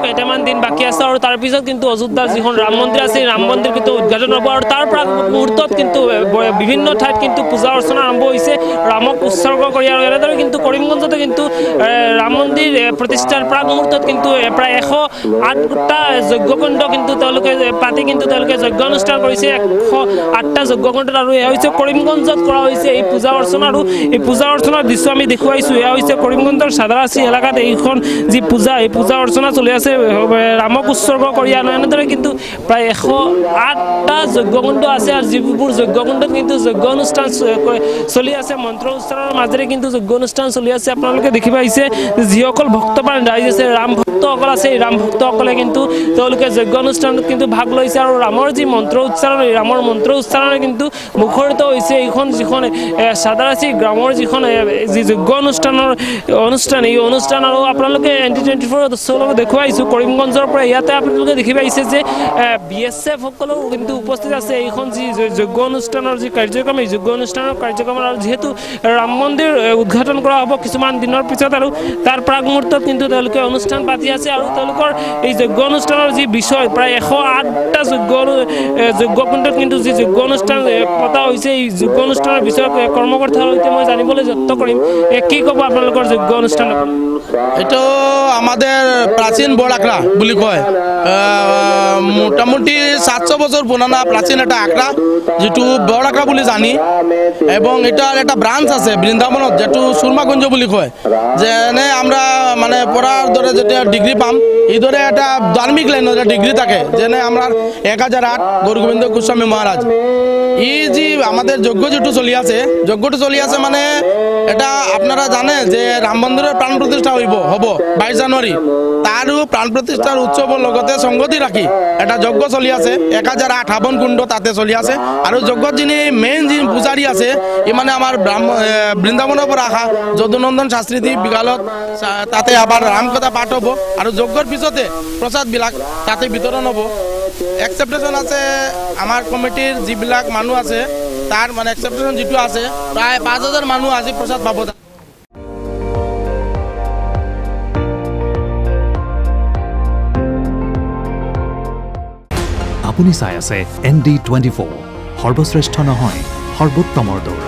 কেইটামান দিন বাকী আছে আৰু তাৰ পিছত কিন্তু অযোধ্যাৰ যিখন ৰাম মন্দিৰ আছে ৰাম মন্দিৰ কিন্তু উদ্ঘাটন হ'ব আৰু তাৰ প্ৰাক মুহূৰ্তত কিন্তু বিভিন্ন ঠাইত কিন্তু পূজা অৰ্চনা আৰম্ভ হৈছে ৰামক উৎসৰ্গ কৰি আৰু এনেদৰে কিন্তু কৰিমগঞ্জতে কিন্তু ৰাম মন্দিৰ প্ৰতিষ্ঠাৰ প্ৰাক মুহূৰ্তত কিন্তু প্ৰায় 108টা যজ্ঞকুণ্ড কিন্তু তেওঁলোকে পাতি কিন্তু তেওঁলোকে যজ্ঞ অনুষ্ঠান কৰিছে 108টা যজ্ঞকুণ্ডত আৰু এয়া হৈছে কৰিমগঞ্জত কৰা হৈছে এই পূজা অৰ্চনা আৰু এই পূজা অৰ্চনাৰ দৃশ্য আমি দেখুৱাইছোঁ এয়া হৈছে কৰিমগঞ্জৰ সাদাৰাচি এলেকাত এইখন যি পূজা এই পূজা অৰ্চনা চলি আছে ৰামক উৎসৰ্গ কৰি আৰু এনেদৰে কিন্তু প্ৰায় 108টা যজ্ঞকুণ্ড আছে আৰু যিবোৰ যজ্ঞকুণ্ডত কিন্তু যজ্ঞ অনুষ্ঠান চলি আছে মন্ত্ৰ উচ্চাৰণৰ মাজেৰে কিন্তু যজ্ঞ অনুষ্ঠান চলি আছে আপোনালোকে দেখি পাইছে যিসকল ভক্তপ্ৰাণ ৰাইজ আছে ৰাম ভক্তসকল আছে এই ৰাম ভক্তসকলে কিন্তু তেওঁলোকে যজ্ঞ অনুষ্ঠানত কিন্তু ভাগ লৈছে আৰু ৰামৰ যি মন্ত্ৰ উচ্চাৰণ এই ৰামৰ মন্ত্ৰ উচ্চাৰণে কিন্তু মুখৰিত হৈছে এইখন যিখন সাদাৰাচি গ্ৰামৰ যিখন যি যজ্ঞ অনুষ্ঠান এই অনুষ্ঠান আৰু আপোনালোকে ND24 দৰ্শকক দেখুৱাইছোঁ কৰিমগঞ্জৰ পৰা ইয়াতে আপোনালোকে দেখি পাইছে যে BSF সকলো কিন্তু উপস্থিত আছে এইখন যি যজ্ঞ অনুষ্ঠানৰ যি কাৰ্যক্ৰম এই যজ্ঞ অনুষ্ঠানৰ কাৰ্যক্ৰম আৰু যিহেতু ৰাম মন্দিৰ উদ্ঘাটন কৰা হ'ব কিছুমান দিনৰ পিছত আৰু তাৰ প্ৰাক মুহূৰ্তত কিন্তু তেওঁলোকে অনুষ্ঠান পাতি আছে আৰু তেওঁলোকৰ এই যজ্ঞ অনুষ্ঠানৰ যি বিষয় প্ৰায় 108টা যজ্ঞকুণ্ডত কিন্তু যি যজ্ঞ অনুষ্ঠান পতা হৈছে এই যজ্ঞ অনুষ্ঠানৰ বিষয়ে কৰ্মকৰ্তাৰ সৈতে মই জানিবলৈ যত্ন কৰিম কি ক'ব আপোনালোকৰ যজ্ঞ অনুষ্ঠান এইটো আমাদের প্রাচীন বড় আখড়া বলি কয় মোটামুটি 700 বছর পুরানা প্রাচীন একটা আখড়া যেটু বড় আখড়া বলি জানি এবং এটার একটা ব্রাঞ্চ আছে বৃন্দাবনত যেটু সুরমাকুঞ্জ বলি কয় যেনে আমরা মানে পড়ার ধরে যেটা ডিগ্রি পাম এই ধরে একটা ধার্মিক লাইনের ডিগ্রি থাকে যেনে আমরা 1008 গৌর গোবিন্দ গোস্বামী মহারাজ এই যে আমাদের যজ্ঞ যেটু চলি আছে যজ্ঞটা চলি আছে মানে এটা আপনারা জানে যে রাম মন্দিরের প্রাণ প্রতিষ্ঠা হব 22 জানুয়ারি তারও প্রাণ প্রতিষ্ঠার উৎসবের লগতে সংগতি রাখি এটা যজ্ঞ চলি আছে 1008 হাবন কুণ্ড তাতে চলি আছে আর যজ্ঞত যিনি মেইন যিনি পূজারী আছে ই মানে আমার বৃন্দাবনের পৰা আহা যদুনন্দন শাস্ত্রী বিকালত তাতে আবার রামকথা পাঠ হব আর যজ্ঞর পিছতে প্রসাদ বিলাক তাতে বিতরণ হব একসেপ্টেশন আছে আমার কমিটির যিবিলাক মানুষ আছে তার মানে একসেপ্টেশন যেটু আছে প্রায় 5000 মানুষ আজি প্রসাদ পাব আপুনি চাই আছে ND24 সৰ্বশ্ৰেষ্ঠ নহয় সৰ্বোত্তমৰ দৌৰ